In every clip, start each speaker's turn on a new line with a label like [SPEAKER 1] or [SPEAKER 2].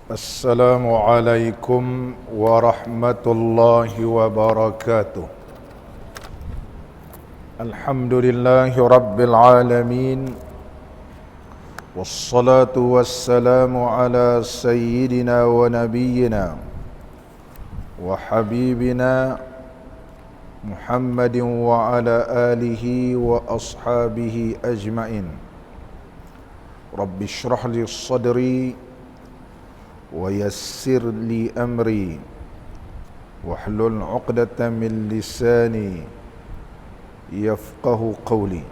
[SPEAKER 1] السلام عليكم ورحمة الله وبركاته. الحمد لله رب العالمين، والصلاة والسلام على سيدنا ونبينا وحبيبنا محمد وعلى آله وأصحابه أجمعين. رب اشرح لي صدري ويسر لي أمري واحلل عقدة من لساني يفقه قولي.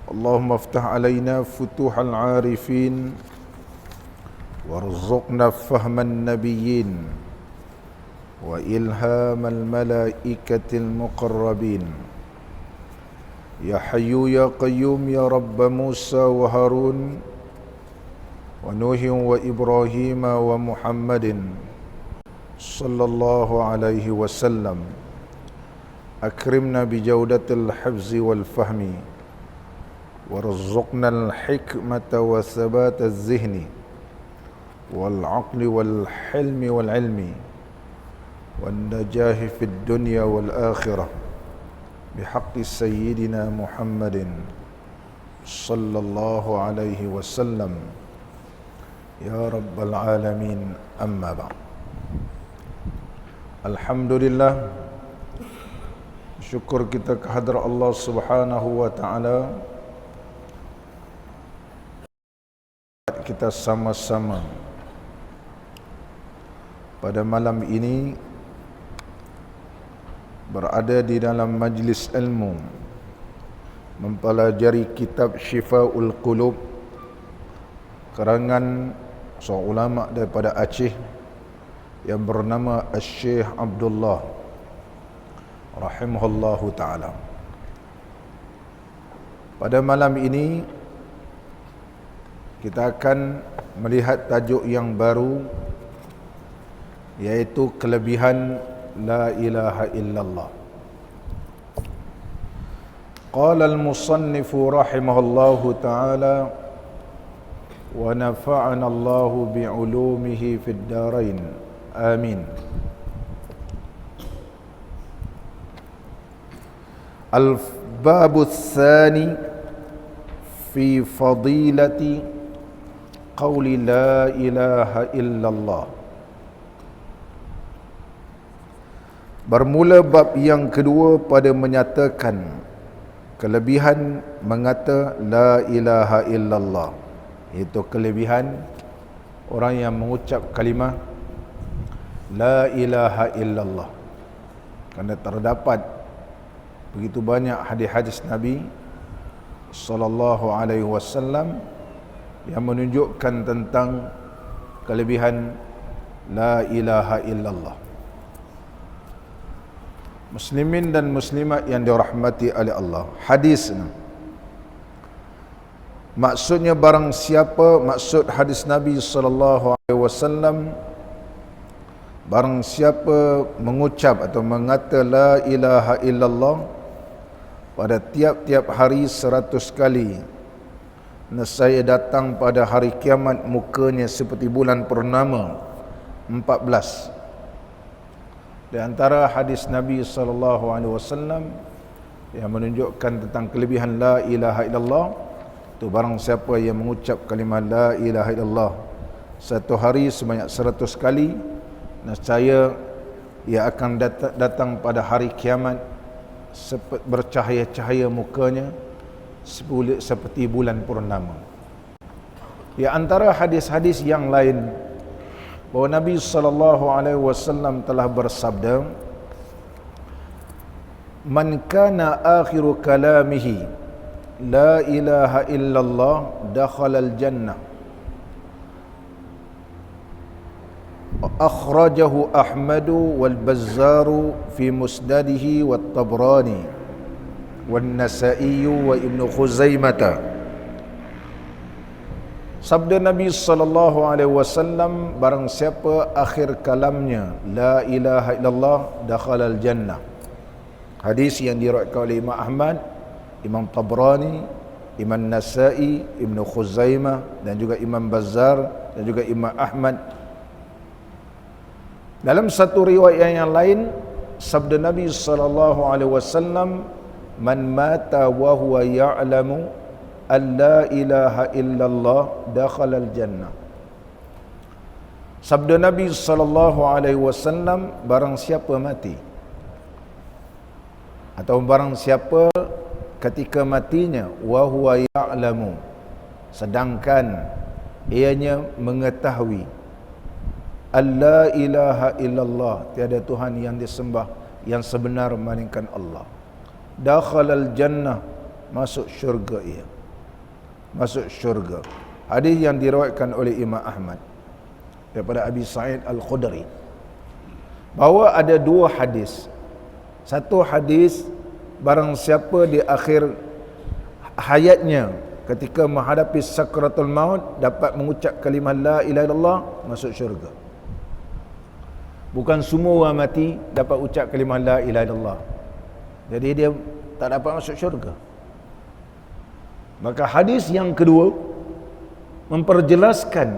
[SPEAKER 1] اللهم افتح علينا فتوح العارفين وارزقنا فهم النبيين وإلهام الملائكة المقربين. يا حي يا قيوم يا رب موسى وهارون ونوح وإبراهيم ومحمد صلى الله عليه وسلم، أكرمنا بجودة الحفظ والفهم وارزقنا الحكمة وثبات الذهن والعقل والحلم والعلم والنجاح في الدنيا والآخرة بحق سيدنا محمد صلى الله عليه وسلم يا رب العالمين. أما بعد. Alhamdulillah, syukur kita kehadrat Allah Subhanahu wa taala. Kita sama-sama pada malam ini berada di dalam majlis ilmu mempelajari kitab Syifaul Qulub karangan seorang ulama daripada Aceh yang bernama Syekh Abdullah rahimahullahu ta'ala. Pada malam ini kita akan melihat tajuk yang baru, yaitu kelebihan la ilaha illallah. Qala al-musannifu rahimahullahu ta'ala wa nafa'ana Allahu bi'ulumihi fid darain. Amin. Al-babu tsani fi fadilati qawli la ilaha illallah. Bermula bab yang kedua pada menyatakan kelebihan mengata la ilaha illallah, iaitu kelebihan orang yang mengucap kalimah la ilaha illallah. Kerana terdapat begitu banyak hadis-hadis Nabi sallallahu alaihi wasallam yang menunjukkan tentang kelebihan la ilaha illallah. Muslimin dan muslimat yang dirahmati oleh Allah, hadis maksudnya barang siapa, maksud hadis Nabi sallallahu alaihi wasallam, barang siapa mengucap atau mengata la ilaha illallah pada tiap-tiap hari 100 kali, nescaya datang pada hari kiamat mukanya seperti bulan purnama 14. Di antara hadis Nabi sallallahu alaihi wasallam yang menunjukkan tentang kelebihan la ilaha illallah, itu barang siapa yang mengucap kalimah la ilaha illallah satu hari sebanyak 100 kali, nescaya ia akan datang pada hari kiamat bercahaya-cahaya mukanya seperti bulan purnama. Di antara hadis-hadis yang lain bahawa Nabi sallallahu alaihi wasallam telah bersabda, man kana akhiru kalamihi la ilaha illallah dakhalal jannah. Akhrajahu Ahmadu wal Bazzaru fi musnadihi wat Tabrani wan Nasa'i wa Ibnu Khuzaimah. Sabda Nabi sallallahu alaihi wasallam, barang siapa akhir kalamnya la ilaha illallah dakhalal jannah. Hadis yang diriwayatkan oleh Imam Ahmad, Imam Tabrani, Imam Nasa'i, Ibnu Khuzaimah dan juga Imam Bazzar dan juga Imam Ahmad. Dalam satu riwayat yang lain, sabda Nabi SAW, man mata wa huwa ya'lamu an la ilaha illallah dakhala al-jannah. Sabda Nabi SAW, barang siapa mati atau barang siapa ketika matinya wa huwa ya'lamu, sedangkan ianya mengetahui alla ilaha illallah, tiada Tuhan yang disembah yang sebenar melainkan Allah, dakhalal jannah, masuk syurga ia, masuk syurga. Hadis yang diriwayatkan oleh Imam Ahmad daripada Abi Sa'id Al-Khudri, bahawa ada dua hadis. Satu hadis, barang siapa di akhir hayatnya ketika menghadapi sakratul maut dapat mengucap kalimah la ilaha illallah, masuk syurga. Bukan semua orang mati dapat ucap kalimah la ilaha illallah, jadi dia tak dapat masuk syurga. Maka hadis yang kedua memperjelaskan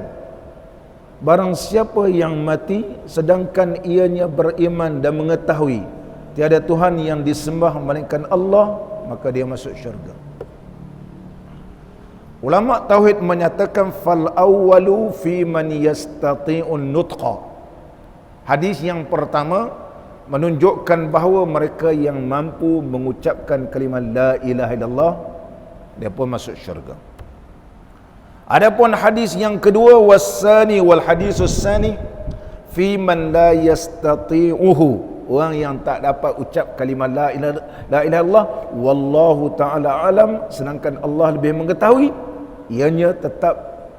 [SPEAKER 1] barang siapa yang mati sedangkan ianya beriman dan mengetahui tiada Tuhan yang disembah melainkan Allah, maka dia masuk syurga. Ulama tauhid menyatakan fal awwalu fi man yastati'un nutqa. Hadis yang pertama menunjukkan bahawa mereka yang mampu mengucapkan kalimah la ilaha illallah, dia pun masuk syurga. Adapun hadis yang kedua, wasani wal hadisus sani fi man la yastati'uhu, orang yang tak dapat ucap kalimah la ilaha illallah wallahu taala alam, sedangkan Allah lebih mengetahui, ianya tetap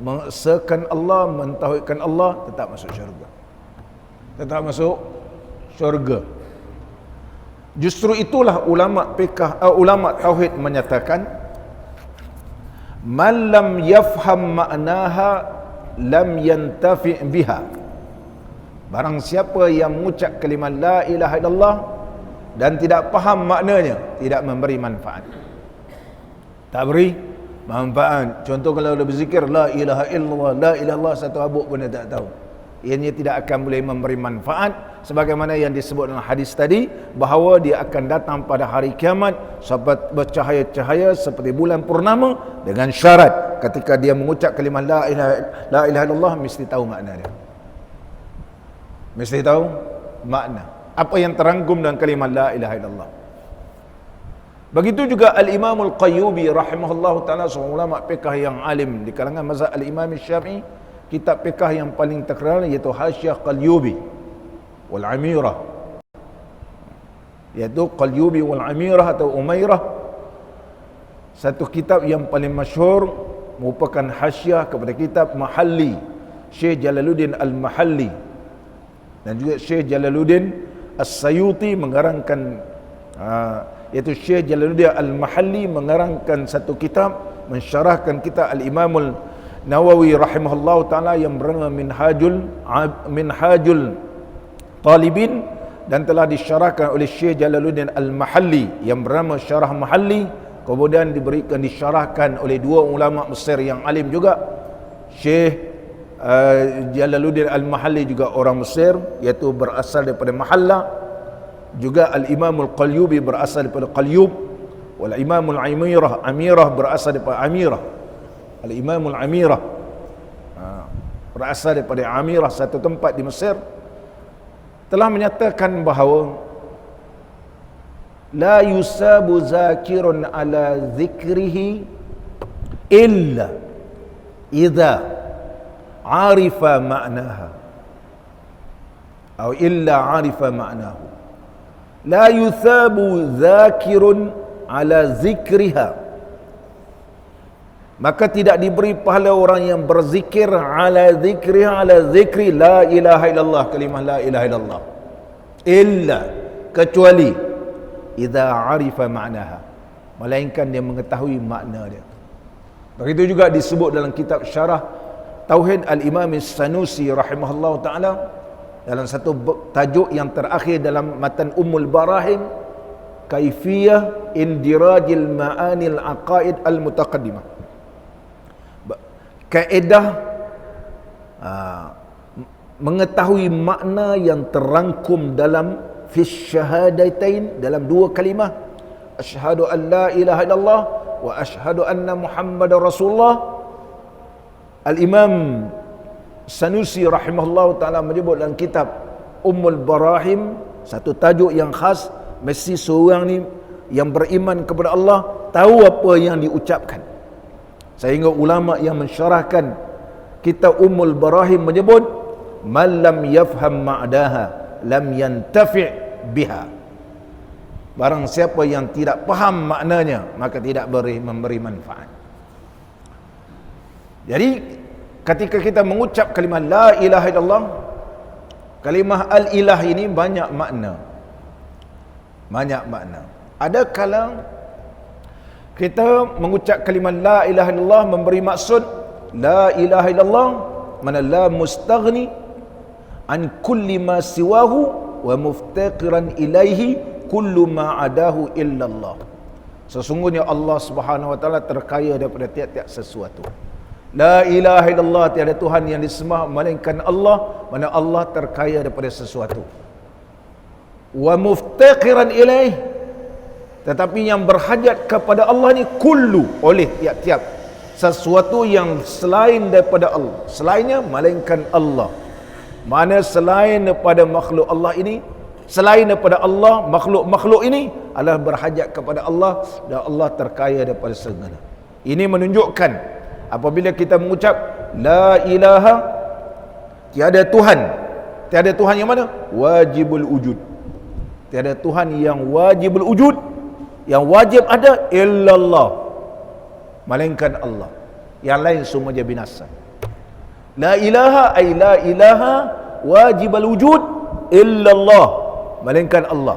[SPEAKER 1] mengesahkan Allah, mentauhidkan Allah, tetap masuk syurga, tetap masuk syurga. Justru itulah ulama fiqh, ulama tauhid menyatakan man lam yafham ma'naha lam yantafi' biha. Barang siapa yang mengucap kalimah la ilaha illallah dan tidak faham maknanya, tidak memberi manfaat. Tak beri manfaat. Contoh kalau dia berzikir la ilaha illallah, la ilaha illallah, satu habuk pun dia tak tahu, ianya tidak akan boleh memberi manfaat, sebagaimana yang disebut dalam hadis tadi, bahawa dia akan datang pada hari kiamat bercahaya-cahaya seperti bulan purnama, dengan syarat ketika dia mengucap kalimah la ilaha illallah mesti tahu makna dia, mesti tahu makna apa yang terangkum dalam kalimah la ilaha illallah. Begitu juga Al-Imam Al-Qayyubi rahimahullah ta'ala, seorang ulama fiqh yang alim di kalangan mazhab Al-Imam Syafi'i. Kitab fiqh yang paling terkenal iaitu Hasyiah Qalyubi wal Amirah, iaitu Qalyubi wal Amirah atau Umairah. Satu kitab yang paling masyhur, merupakan hasyiah kepada kitab Mahalli Syekh Jalaluddin Al-Mahalli, dan juga Syekh Jalaluddin As-Sayuti mengarangkan, iaitu Syekh Jalaluddin Al-Mahalli mengarangkan satu kitab mensyarahkan kitab Al-Imam Nawawi rahimahullah ta'ala yang bernama Minhajul Talibin, dan telah disyarahkan oleh Syekh Jalaluddin Al-Mahalli yang bernama Syarah Mahalli, kemudian disyarahkan oleh dua ulama Mesir yang alim juga. Syekh Jalaluddin Al-Mahalli juga orang Mesir, iaitu berasal daripada Mahalla. Juga Al-Imam Al-Qalyubi berasal daripada Qalyub. Wal-Imam Al-Amirah berasal daripada Amirah. Al-Imam Al-Amirah berasal daripada Amirah, satu tempat di Mesir, telah menyatakan bahawa la yusabu zakirun ala zikrihi illa idza arifa ma'naha atau illa arifa ma'nahu. La yusabu zakirun ala zikriha, maka tidak diberi pahala orang yang berzikir ala zikri la ilaha illallah, kalimah la ilaha illallah, illa, kecuali idza arifa ma'naha, melainkan dia mengetahui makna dia. Begitu juga disebut dalam kitab Syarah Tauhid Al-Imam Sanusi rahimahullah ta'ala, dalam satu tajuk yang terakhir dalam matan Ummul Barahim, Kaifiyah Indirajil Ma'anil Aqaid Al-Mutaqaddimah, kaedah mengetahui makna yang terangkum dalam fi syahadatain, dalam dua kalimah, asyhadu an la ilaha illallah wa asyhadu anna muhammadar rasulullah. Al-Imam Sanusi rahimahullah ta'ala menyebut dalam kitab Ummul Barahim, satu tajuk yang khas, mesti seorang ni yang beriman kepada Allah tahu apa yang diucapkan. Sehingga ulama yang mensyarahkan kitab Ummul Barahim menyebut, man lam yafham ma'daha lam yantafi' biha. Barang siapa yang tidak faham maknanya, maka tidak boleh memberi manfaat. Jadi ketika kita mengucap kalimah la ilaha illallah, kalimah al-ilah ini banyak makna. Banyak makna. Ada kala kita mengucap kalimah la ilaha illallah memberi maksud la ilaha illallah mana la mustaghni an kulli ma siwahu wa muftaqiran ilaihi kullu ma adahu illallah. Sesungguhnya Allah Subhanahu wa taala terkaya daripada tiap-tiap sesuatu. La ilaha illallah, tiada Tuhan yang disembah melainkan Allah, mana Allah terkaya daripada sesuatu. Wa muftaqiran ilaih, tetapi yang berhajat kepada Allah ni kullu, oleh tiap-tiap sesuatu yang selain daripada Allah, selainnya melainkan Allah. Mana selain daripada makhluk Allah ini, selain daripada Allah, makhluk-makhluk ini adalah berhajat kepada Allah, dan Allah terkaya daripada segala. Ini menunjukkan apabila kita mengucap la ilaha, tiada Tuhan. Tiada Tuhan yang mana? Wajibul wujud. Tiada Tuhan yang wajibul wujud, yang wajib ada, illallah, melainkan Allah. Yang lain semua dia binasa. La ilaha ay la ilaha wajibul wujud illallah, melainkan Allah.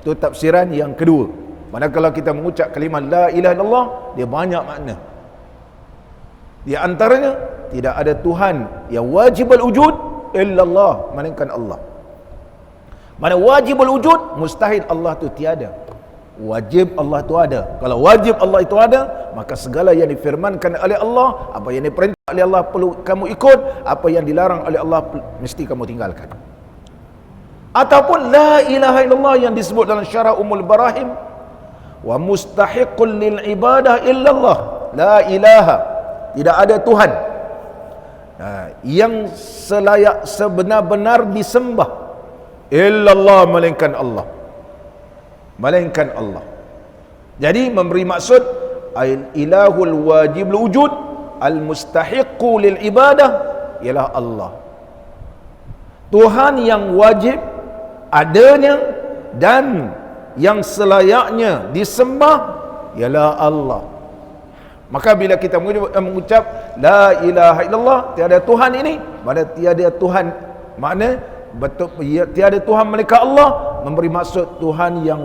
[SPEAKER 1] Itu tafsiran yang kedua. Manakala kita mengucap kalimah la ilaha illallah, dia banyak makna. Di antaranya, tidak ada Tuhan yang wajibul wujud illallah, melainkan Allah. Mana wajibul wujud, mustahil Allah tu tiada. Wajib Allah tu ada. Kalau wajib Allah itu ada, maka segala yang difirmankan oleh Allah, apa yang diperintah oleh Allah perlu kamu ikut, apa yang dilarang oleh Allah mesti kamu tinggalkan. Ataupun la ilaha illallah yang disebut dalam syarah Ummul Barahim, wa mustahiqul lil ibadah illallah. La ilaha, tidak ada Tuhan yang selayak sebenar-benar disembah illallah, melainkan Allah. Melainkan Allah. Jadi memberi maksud al-ilahul wajibul wujud al-mustahiqu lil ibadah ialah Allah. Tuhan yang wajib adanya dan yang selayaknya disembah ialah Allah. Maka bila kita mengucap la ilaha illallah, tiada Tuhan ini, mana tiada Tuhan, makna betul tiada Tuhan melainkan Allah, memberi maksud Tuhan yang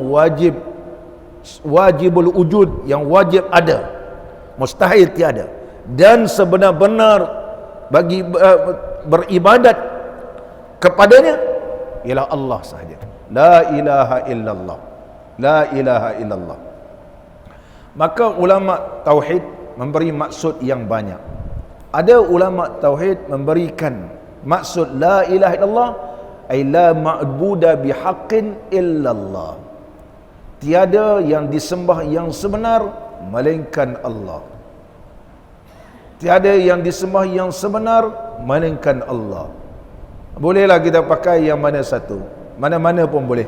[SPEAKER 1] wajibul wujud, yang wajib ada, mustahil tiada, dan sebenar-benar bagi beribadat kepadanya ialah Allah sahaja. La ilaha illallah, la ilaha illallah. Maka ulama tauhid memberi maksud yang banyak. Ada ulama tauhid memberikan maksud la ilaha illallah ay la ma'buda bihaqqin illallah. Tiada yang disembah yang sebenar melainkan Allah. Tiada yang disembah yang sebenar melainkan Allah. Bolehlah kita pakai yang mana satu, mana-mana pun boleh.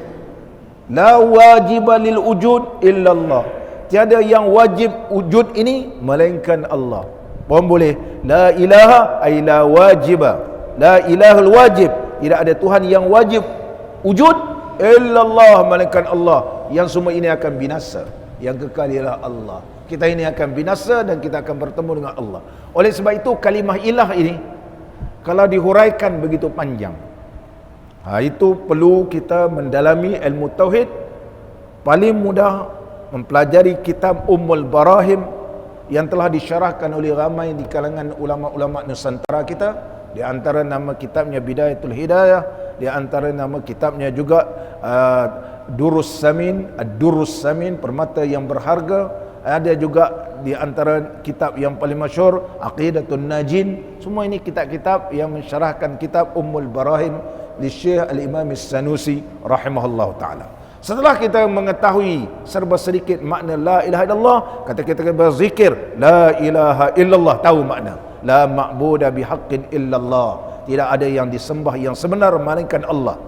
[SPEAKER 1] La wajiba lil wujud illallah. Tiada yang wajib wujud ini melainkan Allah. Pun boleh. La ilaha ay la wajiba. La ilahul wajib. Tidak ada Tuhan yang wajib wujud illallah, melainkan Allah. Yang semua ini akan binasa. Yang kekal ialah Allah. Kita ini akan binasa dan kita akan bertemu dengan Allah. Oleh sebab itu kalimah ilah ini kalau dihuraikan begitu panjang, itu perlu kita mendalami ilmu tauhid. Paling mudah mempelajari kitab Ummul Barahim yang telah disyarahkan oleh ramai di kalangan ulama-ulama Nusantara kita. Di antara nama kitabnya Bidayatul Hidayah, di antara nama kitabnya juga Durus Samin, Ad-Durus Samin, permata yang berharga. Ada juga di antara kitab yang paling masyhur Aqidatun Najin. Semua ini kitab-kitab yang mensyarahkan kitab Ummul Barahim di Syekh Al-Imam As-Sanusi rahimahullah ta'ala. Setelah kita mengetahui serba sedikit makna la ilaha illallah, kata kita berzikir la ilaha illallah, tahu makna la ma'budu bihaqqin illallah, tidak ada yang disembah yang sebenar melainkan Allah.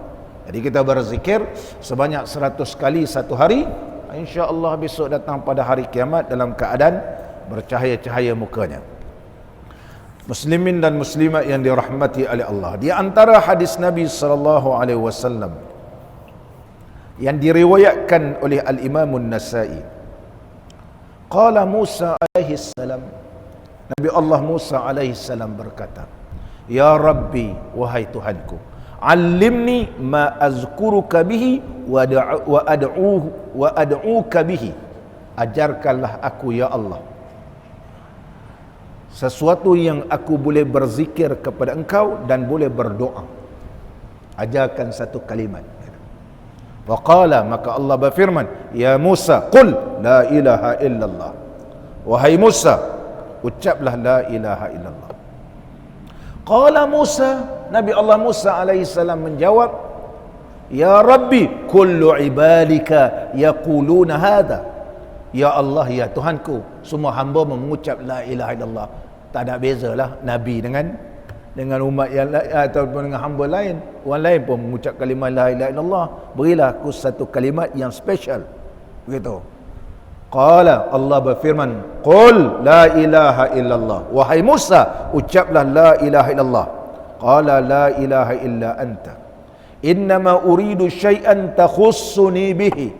[SPEAKER 1] Jadi kita berzikir sebanyak 100 kali satu hari, insya-Allah besok datang pada hari kiamat dalam keadaan bercahaya-cahaya mukanya. Muslimin dan muslimat yang dirahmati oleh Allah, di antara hadis Nabi sallallahu alaihi wasallam yang diriwayatkan oleh Al-Imam An-Nasa'i, qala Musa alaihi salam, Nabi Allah Musa alaihi salam berkata, ya Rabbi, wahai Tuhanku, allimni ma azkuruka bihi wa ad'uka bihi, ajarkanlah aku ya Allah sesuatu yang aku boleh berzikir kepada engkau dan boleh berdoa. Ajarkan satu kalimat. Waqala, maka Allah berfirman, ya Musa, qul la ilaha illallah, wahai Musa, ucaplah la ilaha illallah. Qala Musa, Nabi Allah Musa alaihi salam menjawab, ya Rabbi, kullu ibadika yaquluna hadha, ya Allah, ya Tuhanku, semua hamba mengucap la ilaha illallah. Tak ada bezalah Nabi dengan umat yang lain ataupun dengan hamba lain. Orang lain pun mengucap kalimah la ilaha illallah. Berilah aku satu kalimat yang special. Begitu. Qala, Allah berfirman, qul la ilaha illallah, wahai Musa, ucaplah la ilaha illallah. Qala la ilaha illa anta, innama uridu syai'an takhussuni bihi,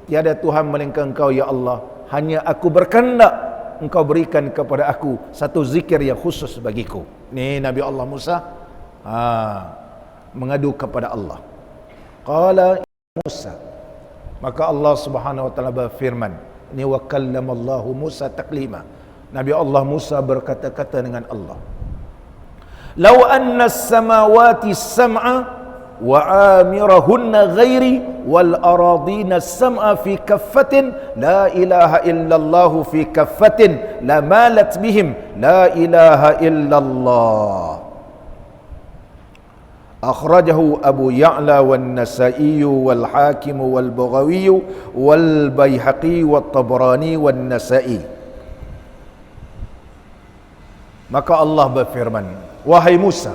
[SPEAKER 1] tiada Tuhan melainkan engkau ya Allah, hanya aku berkehendak engkau berikan kepada aku satu zikir yang khusus bagiku. Ni Nabi Allah Musa mengadu kepada Allah. Qala Musa, maka Allah Subhanahu wa taala berfirman, ini wa kallamallahu Musa taklima, Nabi Allah Musa berkata-kata dengan Allah, law anna as-samawati as-sam'a wa amirahunna ghairi wal aradina as-sam'a fi kaffatin la ilaha illallah fi kaffatin la malat bihim la ilaha illallah. Akhrajahu Abu Ya'la wan Nasa'i wal Hakim wal Baghawi wal Baihaqi wat Tabrani wan Nasa'i. Maka Allah berfirman, wahai Musa,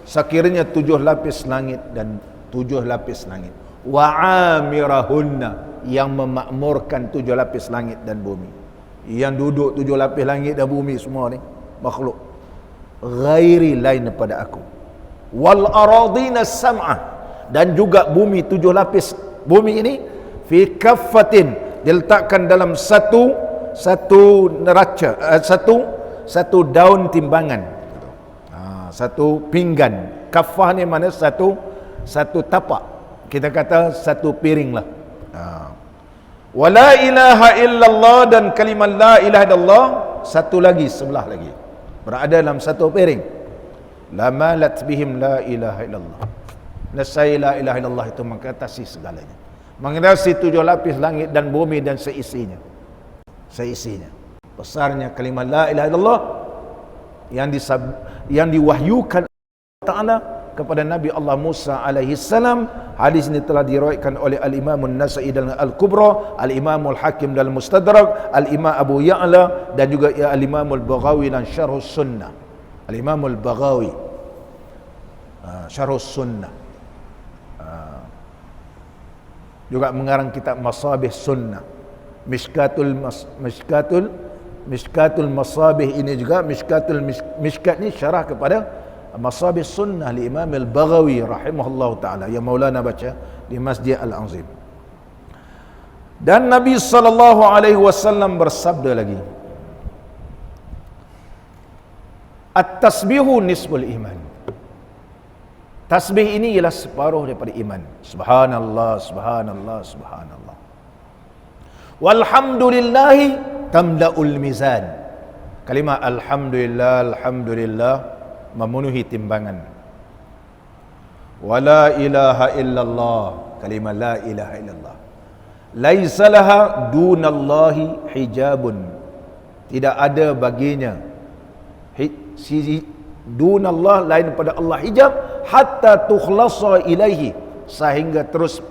[SPEAKER 1] sekiranya 7 lapis langit dan 7 lapis langit, wa amirahunna, yang memakmurkan 7 lapis langit dan bumi, yang duduk 7 lapis langit dan bumi semua ni makhluk, ghairi lain daripada aku, wal aradina sam'ah, dan juga bumi 7 lapis bumi ini, fi kaffatin, diletakkan dalam satu neraca, satu daun timbangan, satu pinggan. Kafah ni mana satu tapak, kita kata satu piring lah. Wa la ilaha illallah, dan kalimat la ilaha illallah satu lagi, sebelah lagi, berada dalam satu piring. La malat bihim la ilaha illallah, nasai la ilaha illallah itu mengatasi segalanya, mengatasi 7 lapis langit dan bumi dan seisinya. Besarnya kalimat la ilaha illallah yang diwahyukan Ta'ala kepada Nabi Allah Musa alaihi salam. Hadis ini telah diriwayatkan oleh Al-Imam An-Nasa'i dalam Al-Kubra, Al-Imam Al-Hakim dalam Mustadrak, Al-Imam Abu Ya'la, dan juga Al-Imam Al-Baghawi dalam Syarh Sunnah. Al-Imam Al-Baghawi Syarh Sunnah, juga mengarang kitab Masabih Sunnah, Mishkatul Masabih ini juga Mishkat ni syarah kepada Masabih Sunnah li Imam Al-Baghawi rahimahullah ta'ala, yang Maulana baca di Masjid Al-Azim. Dan Nabi sallallahu alaihi wasallam bersabda lagi, at-tasbihu nisful iman, tasbih ini ialah separuh daripada iman. Subhanallah, subhanallah, subhanallah. Walhamdulillahi tamla'ul mizan, kalimah alhamdulillah, alhamdulillah memenuhi timbangan. Wala ilaha illallah, kalimah la ilaha illallah laisa laha dunallahi hijabun, tidak ada baginya sisi dunallah lain pada Allah hijab, hatta tukhlasa ilaihi, sehingga terus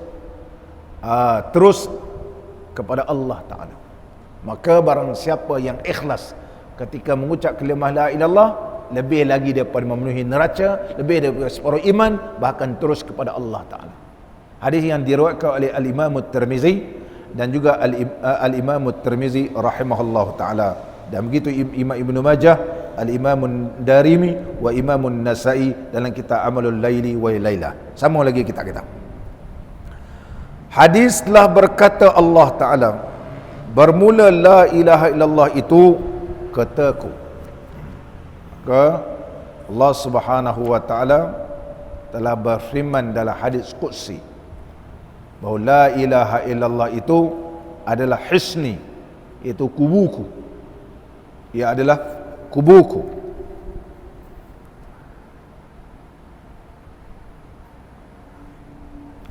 [SPEAKER 1] kepada Allah Ta'ala. Maka barang siapa yang ikhlas ketika mengucap kalimah la ilallah, lebih lagi daripada memenuhi neraca, lebih daripada separuh iman, bahkan terus kepada Allah Ta'ala. Hadis yang diriwayatkan oleh Al-Imam At-Tirmizi dan juga Al-Imam At-Tirmizi rahimahullah ta'ala, dan begitu Imam Ibnu Majah, Al-Imam Darimi wa Imam Nasai dalam kitab Amalul Laili wa Lailah. Sama lagi kita. Hadis telah berkata Allah Ta'ala, bermula la ilaha illallah itu kataku. Maka Allah Subhanahu wa Ta'ala telah berfirman dalam hadis qudsi bahawa la ilaha illallah itu adalah hisni, itu kubuku. Ia adalah kubuku.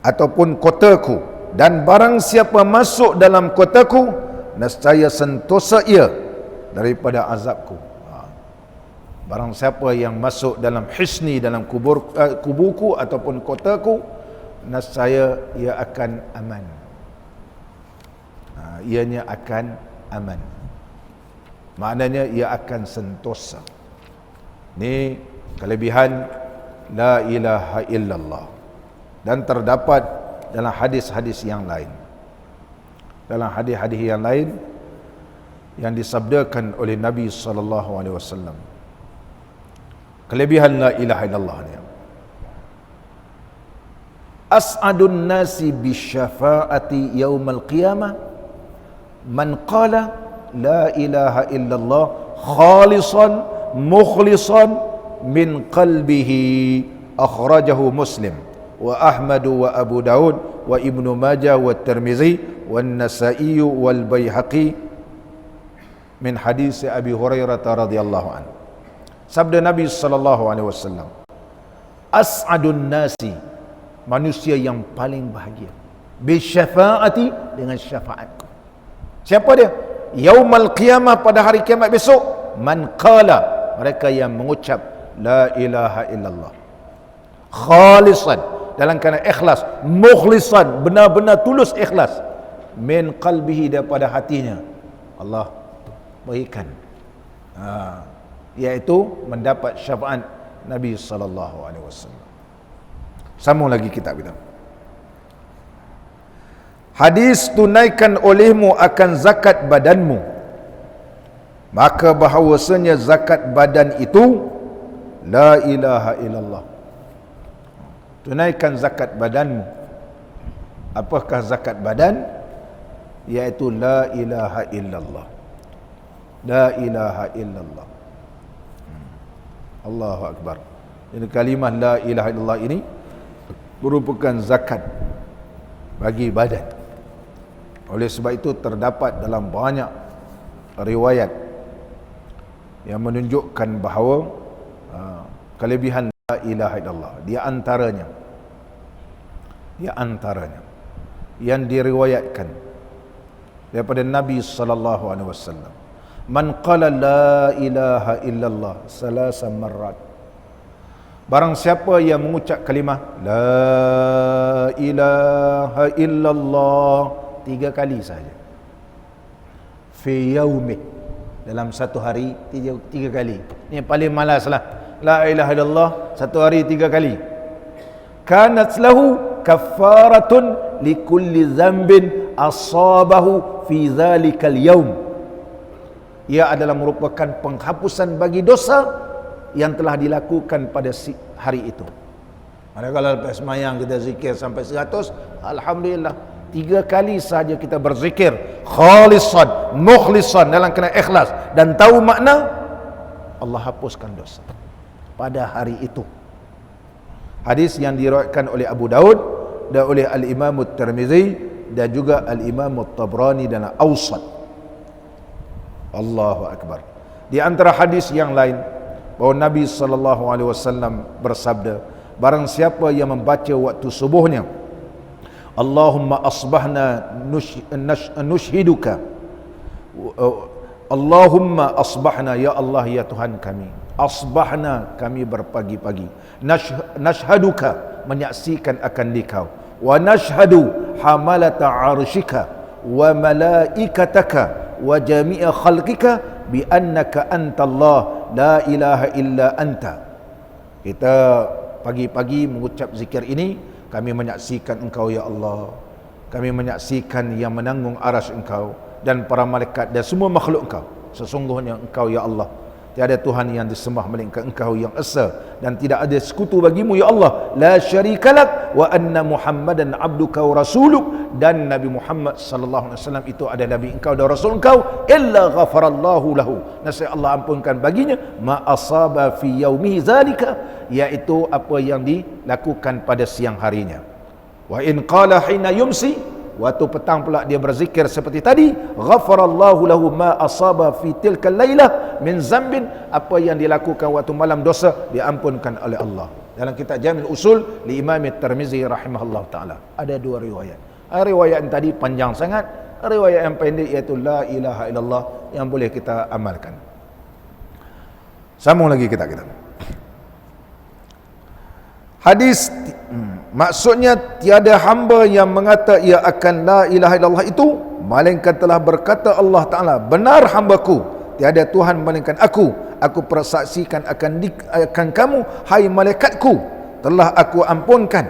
[SPEAKER 1] Ataupun kotaku, dan barang siapa masuk dalam kotaku, nescaya sentosa ia daripada azabku. Barang siapa yang masuk dalam hisni, dalam kubuku ataupun kotaku, nescaya ia akan aman. Ianya akan aman. Maknanya ia akan sentosa. Ini kelebihan la ilaha illallah. Dan terdapat dalam hadis-hadis yang lain. Dalam hadis-hadis yang lain yang disabdakan oleh Nabi sallallahu alaihi wasallam. Kelebihan la ilaha illallah ni. As'adun nasi bisyafa'ati yaumal qiyamah man qala la ilaha illallah khalisan mukhlisan min qalbihi, akhrajahu Muslim wa Ahmad wa Abu Daud wa Ibnu Majah wa Tirmizi wa Nasa'i wal Baihaqi min hadis Abi Hurairah radhiyallahu anhu. Sabda Nabi sallallahu alaihi wasallam, as'adun nasi, manusia yang paling bahagia, bi syafaati, dengan syafaatku. Siapa dia? Yaumal qiyamah, pada hari kiamat besok, man qala, mereka yang mengucap la ilaha illallah khalisan, dalam keadaan ikhlas, mukhlisan, benar-benar tulus ikhlas, min qalbihi, daripada hatinya, Allah berikan, iaitu mendapat syafaat Nabi sallallahu alaihi wasallam. Sambung lagi kitab kita. Hadis tunaikan olehmu akan zakat badanmu, maka bahawasanya zakat badan itu la ilaha illallah. Tunaikan zakat badanmu. Apakah zakat badan? Iaitu la ilaha illallah. La ilaha illallah. Allahu Akbar. Jadi kalimah la ilaha illallah ini merupakan zakat bagi badan. Oleh sebab itu terdapat dalam banyak riwayat yang menunjukkan bahawa kelebihan la ilaha illallah. Di antaranya yang diriwayatkan daripada Nabi sallallahu alaihi wasallam, man qala la ilaha illallah salasa marrat, barang siapa yang mengucap kalimah la ilaha illallah 3 kali saja, fi yaumih, dalam satu hari 3 kali. Ini yang paling malas lah, la ilaha illallah satu hari 3 kali. Kanat lahu kaffaratun likulli dhanbin asabahu fi dhalikal yaum. Ia adalah merupakan penghapusan bagi dosa yang telah dilakukan pada hari itu. Maka kalau lepas semayang kita zikir sampai 100, alhamdulillah, 3 kali saja kita berzikir khalisan, mukhlisan, dalam kena ikhlas dan tahu makna, Allah hapuskan dosa pada hari itu. Hadis yang diriwayatkan oleh Abu Daud dan oleh Al-Imam At-Tirmizi dan juga Al-Imam At-Tabrani dalam Awsat. Allahu Akbar. Di antara hadis yang lain bahawa Nabi sallallahu alaihi wasallam bersabda, barang siapa yang membaca waktu subuhnya Allahumma asbahna nushhiduka. Allahumma asbahna, ya Allah ya Tuhan kami, asbahna, kami berpagi-pagi, nashhaduka, menyaksikan akan Dikau, wa nashhadu hamalata arshika wa malaikataka wa jami'a khalqika bi annaka antallah la ilaha illa anta. Kita pagi-pagi mengucap zikir ini, kami menyaksikan Engkau ya Allah, kami menyaksikan yang menanggung aras Engkau dan para malaikat dan semua makhluk Engkau. Sesungguhnya Engkau ya Allah, tiada Tuhan yang disembah melainkan Engkau yang esa, dan tidak ada sekutu bagimu ya Allah, la syarikalak, wa anna Muhammadan abduka wa rasuluk, dan Nabi Muhammad sallallahu alaihi wasallam itu ada Nabi Engkau dan Rasul Engkau, illa ghafarallahu lahu, nasib Allah ampunkan baginya, ma asaba fi yaumihi zalika, iaitu apa yang dilakukan pada siang harinya. Wa in qala hina yumsi, waktu petang pula dia berzikir seperti tadi, ghafarallahu lahu ma asaba fi tilka lailah min zambin, apa yang dilakukan waktu malam dosa diampunkan oleh Allah. Dalam kitab Jami' Usul li Imam At-Tirmizi rahimahullah taala ada dua riwayat. Riwayat yang tadi panjang sangat, riwayat yang pendek iaitu la ilaha illallah yang boleh kita amalkan. Sambung lagi kita. Hadis maksudnya tiada hamba yang mengata ia akan la ilaha illallah itu melainkan telah berkata Allah Ta'ala, benar hambaku, tiada Tuhan melainkan aku persaksikan akan kamu hai malaikatku, telah aku ampunkan,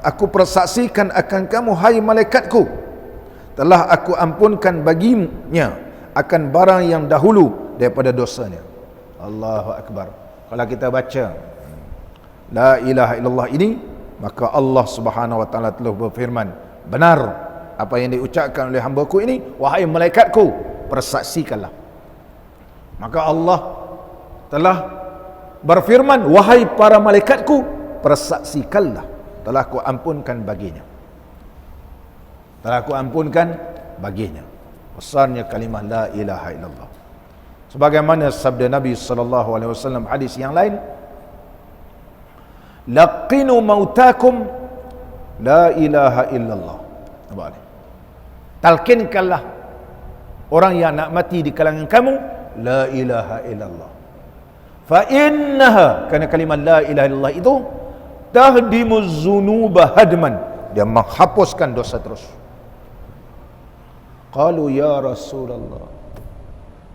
[SPEAKER 1] aku persaksikan akan kamu hai malaikatku, telah aku ampunkan baginya akan barang yang dahulu daripada dosanya. Allahu Akbar. Kalau kita baca la ilaha illallah ini, maka Allah Subhanahu wa taala telah berfirman, benar apa yang diucapkan oleh hamba-Ku ini, wahai malaikatku, persaksikanlah. Maka Allah telah berfirman, wahai para malaikatku, persaksikanlah, telah Ku ampunkan baginya. Telah Ku ampunkan baginya. Besarnya kalimah la ilaha illallah. Sebagaimana sabda Nabi sallallahu alaihi wasallam hadis yang lain, laqinu mautakum la ilaha illallah. Nampak ni? Talkinkanlah orang yang nak mati di kalangan kamu la ilaha illallah. Fa innaha, kerana kalimah la ilaha illallah itu tahdimuz zunuba hadman, dia menghapuskan dosa terus. Qalu ya Rasulullah,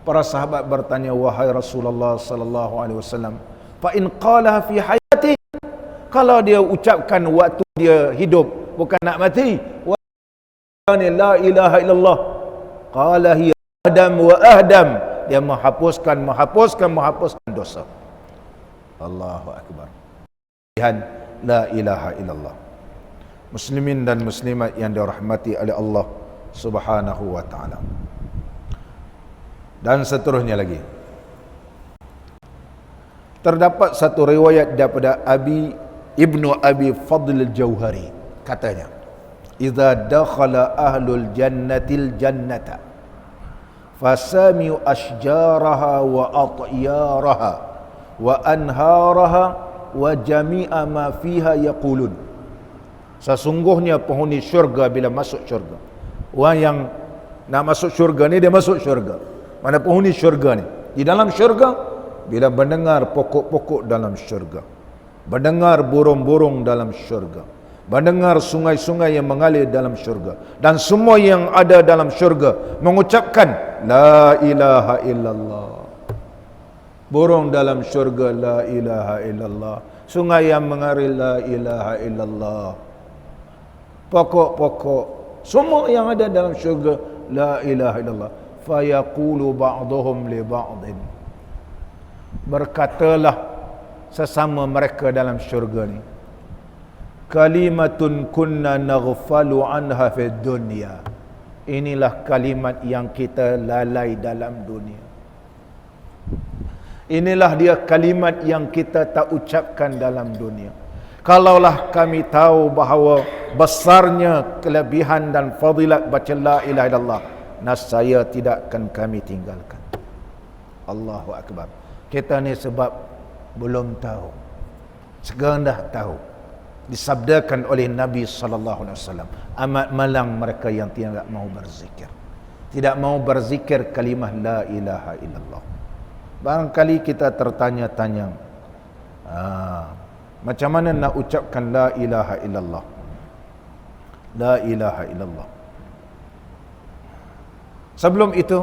[SPEAKER 1] para sahabat bertanya, wahai Rasulullah sallallahu alaihi wasallam, fa in qalaha fi hayati, kalau dia ucapkan waktu dia hidup, bukan nak mati, la ilaha illallah, qala hiya ahdam wa ahdam, dia menghapuskan dosa. Allahu Akbar. La ilaha illallah. Muslimin dan muslimat yang dirahmati oleh Allah Subhanahu wa taala. Dan seterusnya lagi, terdapat satu riwayat daripada Ibnu Abi Fadl al-Jauhari, katanya, idza dakhala ahlul jannatil jannata fasami'u ashjaraha wa atyaraha wa anharaha wa jami'a ma fiha yaqulun, sesungguhnya penghuni syurga bila masuk syurga, orang yang nak masuk syurga ni dia masuk syurga, mana penghuni syurga ni di dalam syurga, bila mendengar pokok-pokok dalam syurga, mendengar burung-burung dalam syurga, mendengar sungai-sungai yang mengalir dalam syurga, dan semua yang ada dalam syurga mengucapkan la ilaha illallah. Burung dalam syurga la ilaha illallah, sungai yang mengalir la ilaha illallah, pokok-pokok semua yang ada dalam syurga la ilaha illallah. Fayaqulu ba'duhum li ba'din, berkatalah sesama mereka dalam syurga ni, kalimatun kunna naghfalu anha fid dunya, inilah kalimat yang kita lalai dalam dunia, inilah dia kalimat yang kita tak ucapkan dalam dunia. Kalaulah kami tahu bahawa besarnya kelebihan dan fadilat baca la ilaha illallah, nascaya tidak akan kami tinggalkan. Allahu Akbar. Kita ni sebab belum tahu, sekarang dah tahu. disabdakan oleh Nabi sallallahu alaihi wasallam, amat malang mereka yang tidak mau berzikir. Tidak mau berzikir kalimah la ilaha illallah. Barangkali kita tertanya-tanya, macam mana nak ucapkan la ilaha illallah? La ilaha illallah. Sebelum itu,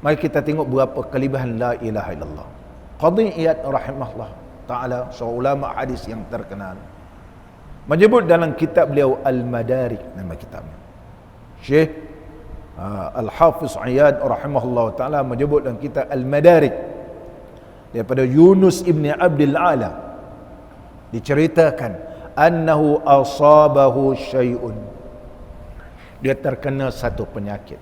[SPEAKER 1] mari kita tengok berapa kelebihan la ilaha illallah. Qadhi Iyad rahimahullah ta'ala, seorang ulama hadis yang terkenal, menyebut dalam kitab beliau Al-Madarik, nama kitabnya. Syekh Al-Hafiz Iyad rahimahullah ta'ala menyebut dalam kitab Al-Madarik daripada Yunus ibn Abdul Ala, diceritakan annahu asabahu syai'un, dia terkena satu penyakit.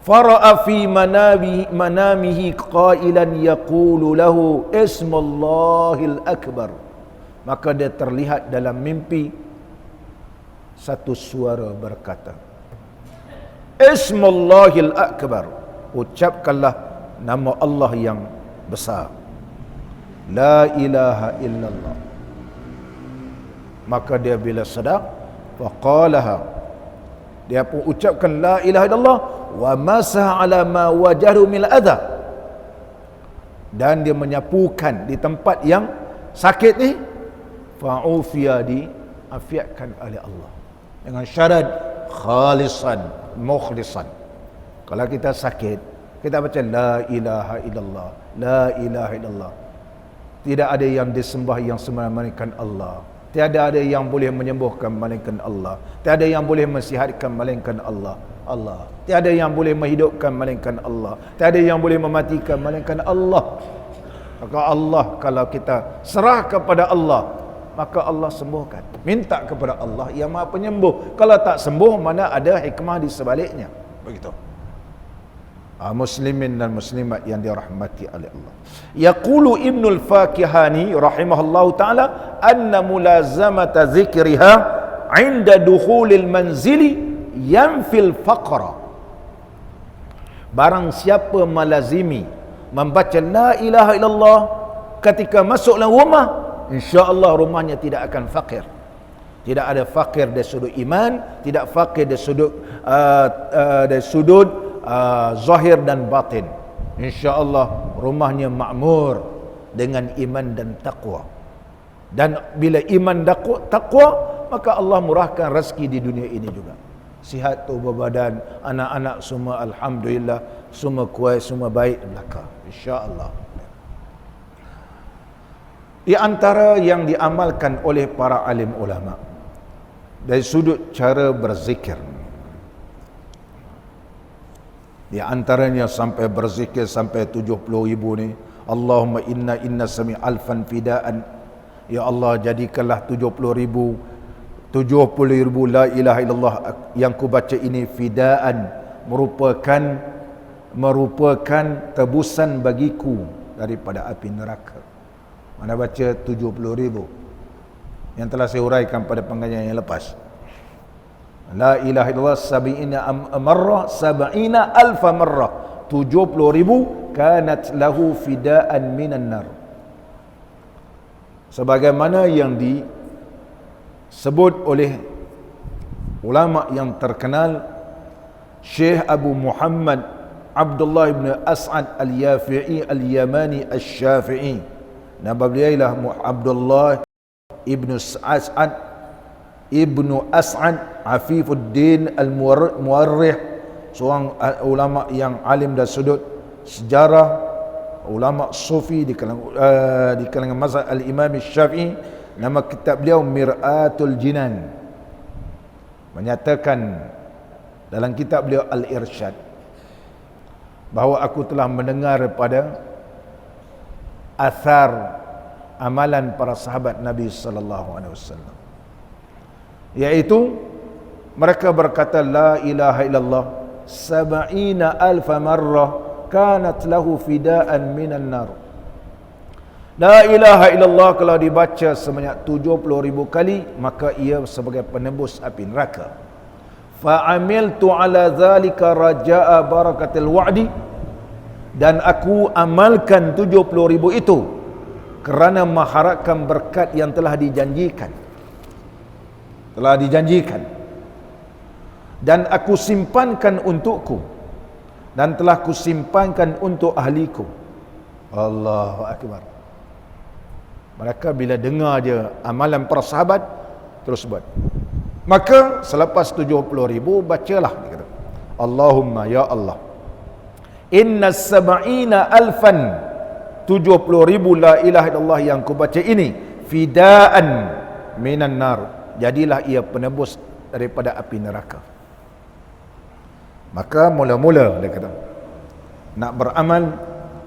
[SPEAKER 1] Fara'a fi manamihi qailan yaqulu lahu ismullahil akbar, maka dia terlihat dalam mimpi satu suara berkata, ismullahil akbar, ucapkanlah nama Allah yang besar, la ilaha illallah. Maka dia bila sedar, faqalaha, dia pun ucapkan la ilaha illallah, wa masah ala ma wajahu min adha, dan dia menyapukan di tempat yang sakit ni, fa'ufiya, diafiatkan oleh Allah dengan syarat khalisan mukhlisan. Kalau kita sakit, kita baca la ilaha illallah, la ilaha illallah. Tidak ada yang disembah yang sembahyang melainkan Allah. Tiada ada yang boleh menyembuhkan melainkan Allah. Tiada yang boleh mensihatkan melainkan Allah. Allah. Tiada yang boleh menghidupkan melainkan Allah. Tiada yang boleh mematikan melainkan Allah. Maka Allah, kalau kita serah kepada Allah, maka Allah sembuhkan. Minta kepada Allah yang Maha Penyembuh. Kalau tak sembuh, mana ada hikmah di sebaliknya. Begitu. Muslimin dan muslimat yang dirahmati oleh Allah. Yaqulu Ibnul Fakihani rahimahullahu ta'ala, anna mulazamata zikriha inda dukhulil manzili yanfil faqra. Barang siapa melazimi membaca la ilaha illallah ketika masuk dalam rumah, insya-Allah rumahnya tidak akan fakir. Tidak ada fakir dari sudut iman, tidak fakir dari sudut zahir dan batin. InsyaAllah rumahnya makmur dengan iman dan taqwa. Dan bila iman dan taqwa, maka Allah murahkan rezeki di dunia ini juga. Sihat tubuh badan, anak-anak semua alhamdulillah, semua kuat, semua baik belaka, insya-Allah. Di antara yang diamalkan oleh para alim ulama dari sudut cara berzikir, di antaranya sampai berzikir sampai 70,000 ni, Allahumma inna sami alfan fidaan, ya Allah jadikanlah 70,000 la ilaha illallah yang ku baca ini fidaan, merupakan tebusan bagiku daripada api neraka. Mana baca 70,000 yang telah saya huraikan pada pengajian yang lepas. La ilaha illallah sab'ina alfa marrah, 70,000 kanat lahu fidaan minan nar. Sebagaimana yang disebut oleh ulama yang terkenal, Syekh Abu Muhammad Abdullah ibn As'ad al-Yafi'i al-Yamani al-Syafi'i, nama beliau ialah Abdullah ibn As'ad Ibnu As'ad Afifuddin Al-Muwarrih, seorang ulama yang alim dari sudut sejarah, ulama sufi di kalangan mazhab Al-Imam Syafi'i. Nama kitab beliau Mir'atul Jinan, menyatakan dalam kitab beliau Al-Irsyad bahawa aku telah mendengar pada athar amalan para sahabat Nabi sallallahu alaihi wasallam, iaitu mereka berkata la ilaha illallah sab'ina alfa marrah kanat lahu fidaan minan nar. La ilaha illallah kalau dibaca sebanyak 70,000 kali, maka ia sebagai penembus api neraka. Fa'amiltu ala zalika raja'a barakatil wa'di, dan aku amalkan 70,000 itu kerana mengharapkan berkat yang telah dijanjikan. Telah dijanjikan. Dan aku simpankan untukku, dan telah kusimpankan untuk ahliku. Allahu Akbar. Mereka bila dengar dia amalan para sahabat, terus buat. Maka selepas 70,000 bacalah, dia kata, Allahumma ya Allah, inna sab'ina alfan, 70,000 la ilaha illallah yang ku baca ini, fidaan minan nar, jadilah ia penebus daripada api neraka. Maka mula-mula dia kata, nak beramal,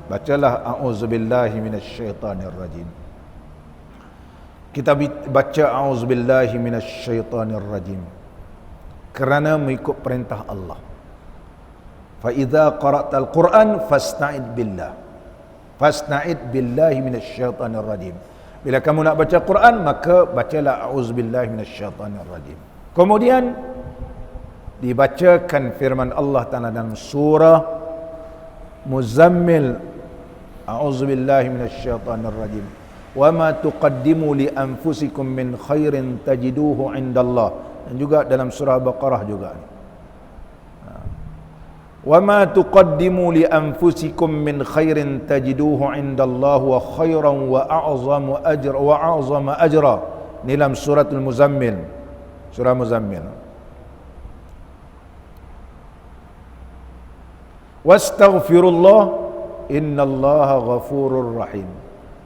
[SPEAKER 1] bacalah a'udzubillahi minasyaitanir rajim. Kita baca a'udzubillahi minasyaitanir rajim kerana mengikut perintah Allah. Fa idza qara'tal Qur'an fasta'id billah. Fasta'id billahi minasyaitanir rajim. Bila kamu nak baca Quran, maka bacalah a'udzubillahi minasyaitanir rajim. Kemudian dibacakan firman Allah Ta'ala dalam surah Muzammil, a'udzubillahi minasyaitanir rajim. Wa ma tuqaddimu li anfusikum min khairin tajiduhu indallah. Dan juga dalam surah Baqarah juga. Wa ma tuqaddimu li anfusikum min khairin tajiduhu indallah wa khairan wa a'zama ajra. Dalam suratul Muzammil. Surah Muzammil. Wastaghfirullah innallaha ghafurur rahim.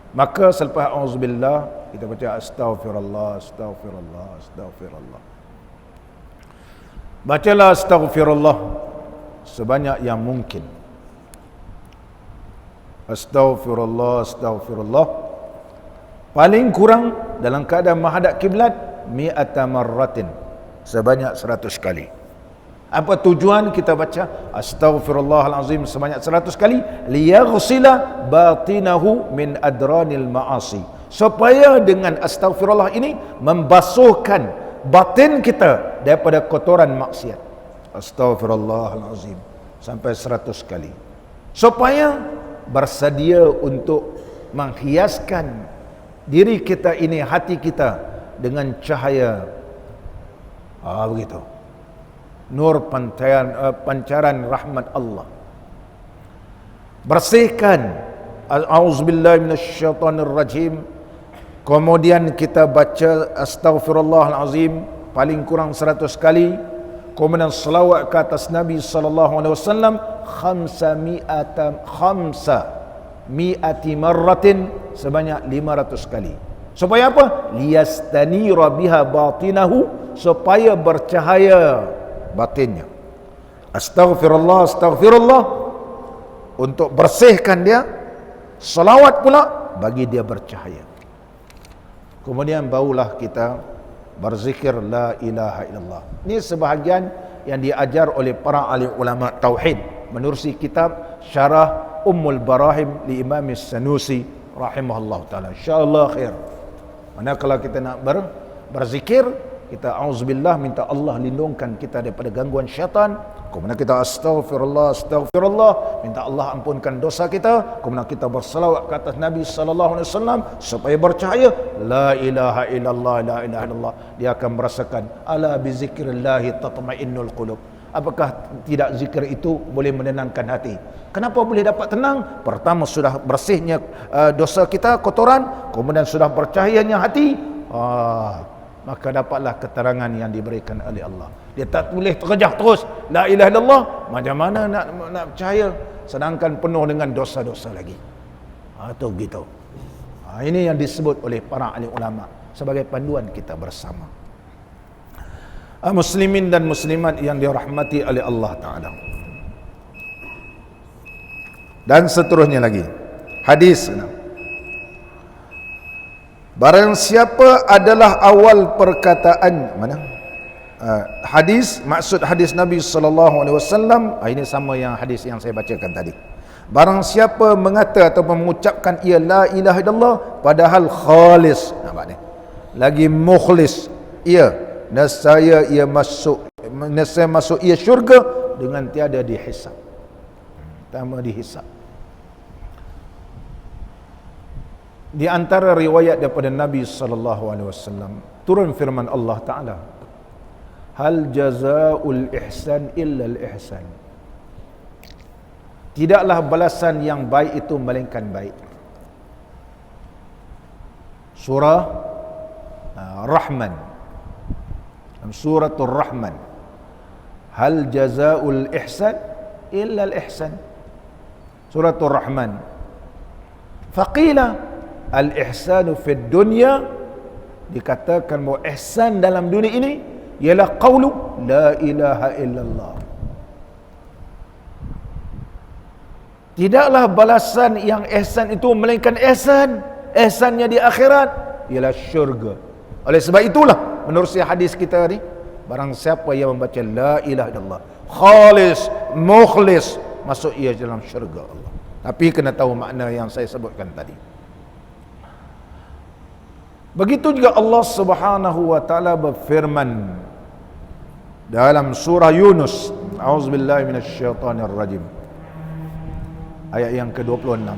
[SPEAKER 1] Maka selepas auzubillah, kita baca astaghfirullah, astaghfirullah, astaghfirullah. Bacalah astaghfirullah sebanyak yang mungkin. Astaghfirullah, astaghfirullah. Paling kurang dalam keadaan menghadap kiblat, mi'ata marratin, sebanyak 100 kali. Apa tujuan kita baca astaghfirullahalazim sebanyak 100 kali? Liyaghsila batinahu min adranil ma'asi. Supaya dengan astaghfirullah ini membasuhkan batin kita daripada kotoran maksiat. Astaghfirullahalazim sampai 100 kali. Supaya bersedia untuk menghiaskan diri kita ini, hati kita dengan cahaya. Begitu. Nur pancaran rahmat Allah. Bersihkan. A'udzubillahi minasyaitonirrajim. Kemudian kita baca astaghfirullahalazim paling kurang 100 kali. Kemudian selawat ke atas Nabi sallallahu alaihi wasallam 500 marratin, sebanyak 500 kali. Supaya apa? Liyastanira biha batinahu, supaya bercahaya batinnya. Astaghfirullah, astaghfirullah, untuk bersihkan dia. Salawat pula bagi dia bercahaya. Kemudian barulah kita berzikir la ilaha illallah. Ini sebahagian yang diajar oleh para ahli ulama tauhid menerusi kitab Syarah Ummul Barahim li Imam Sanusi rahimahullah taala. Insyaallah khair. Mana kalau kita nak berzikir, kita auzubillah, minta Allah lindungkan kita daripada gangguan syaitan. Kemudian kita astaghfirullah, astaghfirullah, minta Allah ampunkan dosa kita. Kemudian kita berselawat ke atas Nabi sallallahu alaihi wasallam supaya bercahaya la ilaha illallah, la ilaha illallah. Dia akan merasakan ala bi zikrillah tatmainnul qulub. Apakah tidak zikir itu boleh menenangkan hati? Kenapa boleh dapat tenang? Pertama, sudah bersihnya dosa kita, kotoran. Kemudian sudah bercahayanya hati. Maka dapatlah keterangan yang diberikan oleh Allah. Dia tak boleh terjah terus la ilaha illallah, macam mana nak percaya sedangkan penuh dengan dosa-dosa lagi. Itu gitu. Ini yang disebut oleh para ahli ulama sebagai panduan kita bersama. Muslimin dan muslimat yang dirahmati oleh Allah Ta'ala. Dan seterusnya lagi hadis, barang siapa adalah awal perkataan hadis, maksud hadis Nabi sallallahu alaihi wasallam, ini sama yang hadis yang saya bacakan tadi. Barang siapa mengata atau mengucapkan ia la ilaha illallah padahal khalis, nampak ni, lagi mukhlis, ia nescaya ia masuk ia syurga dengan tiada dihisab. Pertama dihisab. Di antara riwayat daripada Nabi sallallahu alaihi wasallam, turun firman Allah Taala, hal jazaa'ul ihsan illa al ihsan. Tidaklah balasan yang baik itu melainkan baik. Surah Rahman, suratul Rahman, hal jazaa'ul ihsan illa al ihsan. Suratul Rahman. Faqila al-ihsanu fid dunya, dikatakan bahawa ihsan dalam dunia ini ialah qaulu la ilaha illallah. Tidaklah balasan yang ihsan itu melainkan ihsan. Ihsannya di akhirat ialah syurga. Oleh sebab itulah menurut hadis kita ni, barang siapa yang membaca la ilaha illallah khalis mukhlis, masuk ia dalam syurga Allah. Tapi kena tahu makna yang saya sebutkan tadi. Begitu juga Allah Subhanahu wa taala berfirman dalam surah Yunus, a'udzubillahi minasyaitonir rajim, ayat yang ke-26,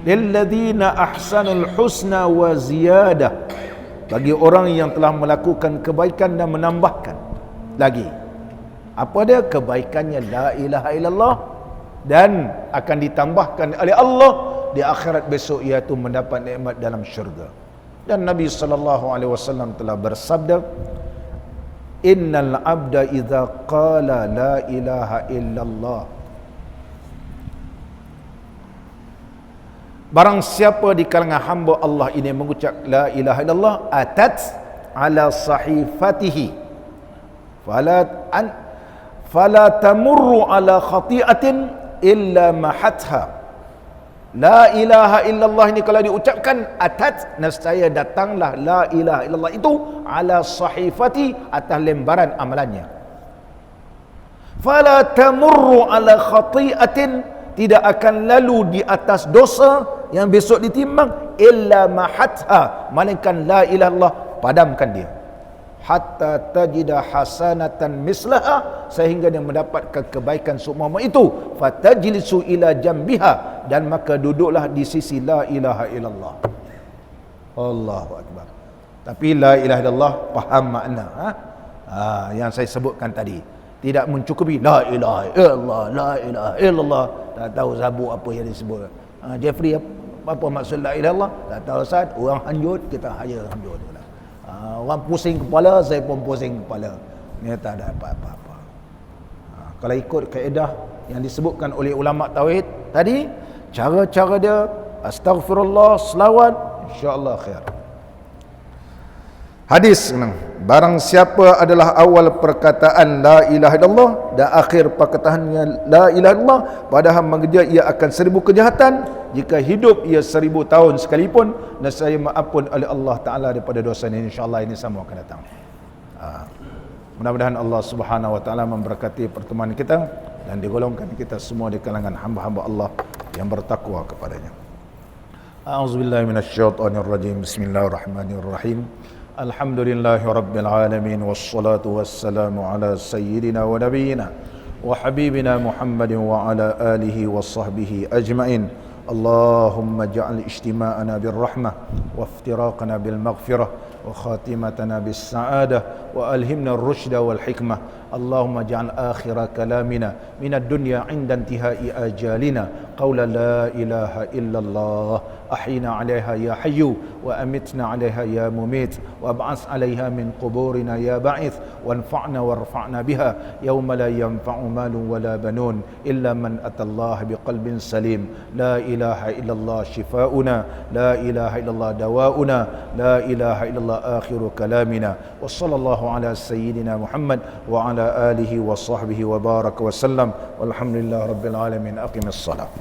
[SPEAKER 1] lilladzina ahsanul husna wa ziyadah, bagi orang yang telah melakukan kebaikan dan menambahkan lagi. Apa dia kebaikannya? La ilaha illallah, dan akan ditambahkan oleh Allah di akhirat besok, iaitu mendapat nikmat dalam syurga. Dan Nabi sallallahu alaihi wasallam telah bersabda, innal abda idza qala la ilaha illallah, barang siapa di kalangan hamba Allah ini mengucap la ilaha illallah, atat ala sahifatihi fala tamurru ala khati'atin illa mahatha. La ilaha illallah ini kalau diucapkan, atat, nescaya datanglah la ilaha illallah itu ala sahifati, atas lembaran amalannya. Fala tamurru ala khati'atin, tidak akan lalu di atas dosa yang besok ditimbang, illa mahatha, melainkan la ilaha illallah padamkan dia, hatta tajida hasanatan mislaha, sehingga dia mendapatkan kebaikan seumpama itu, fatajlisu ila jambiha, dan maka duduklah di sisi la ilaha illallah. Allahu akbar. Tapi la ilaha illallah faham makna yang saya sebutkan tadi. Tidak mencukupi la ilaha illallah, la ilaha illallah, tak tahu sabuk apa yang disebut. Jeffrey, apa maksud la ilaha illallah? Tak tahu Ustaz. Orang hanjut, kita hanya hanjut. Orang pusing kepala, saya pun pusing kepala. Ini tak ada apa-apa. Kalau ikut kaedah yang disebutkan oleh ulama tauhid tadi, cara-cara dia, astaghfirullah, selawat, insya-Allah khair. Hadis, barang siapa adalah awal perkataan la ilaha illallah dan akhir perkataannya la ilaha illallah, padahal mengejar ia akan 1000 kejahatan, jika hidup ia 1000 tahun sekalipun, nescaya maampun oleh Allah Ta'ala daripada dosa ini. InsyaAllah ini semua akan datang. Mudah-mudahan Allah Subhanahu Wa Ta'ala memberkati pertemuan kita dan digolongkan kita semua di kalangan hamba-hamba Allah yang bertakwa kepadanya. A'udzubillahi minasyaitonirrajim. Bismillahirrahmanirrahim. Alhamdulillahi rabbil alamin, wassalatu wassalamu ala sayyidina wa nabiyyina wa habibina Muhammadin wa ala alihi wa sahbihi ajma'in. Allahumma ja'al ijtima'ana birrahmah wa iftiraqana bil maghfirah wa khatimatana bis sa'adah wa alhimna ar-rushda wal hikmah. Allahumma ja'al akhira kalamina minad dunya 'inda intihai ajalina qawla la ilaha illallah. Ahyina 'alaiha ya hayyu wa amitna 'alaiha ya mumit wa ab'as 'alaiha min quburina ya ba'ith wanfa'na warfa'na biha yawma la yanfa'u malun wala banun illa man atallaha biqalbin salim. La ilaha illallah shifaa'una, la ilaha illallah dawa'una, la ilaha illallah akhiru kalamina. Wa sallallahu ala sayyidina Muhammad wa ala alihi wa sahbihi wa baraka wa sallam. Walhamdulillah rabbil alamin. Aqimis salat.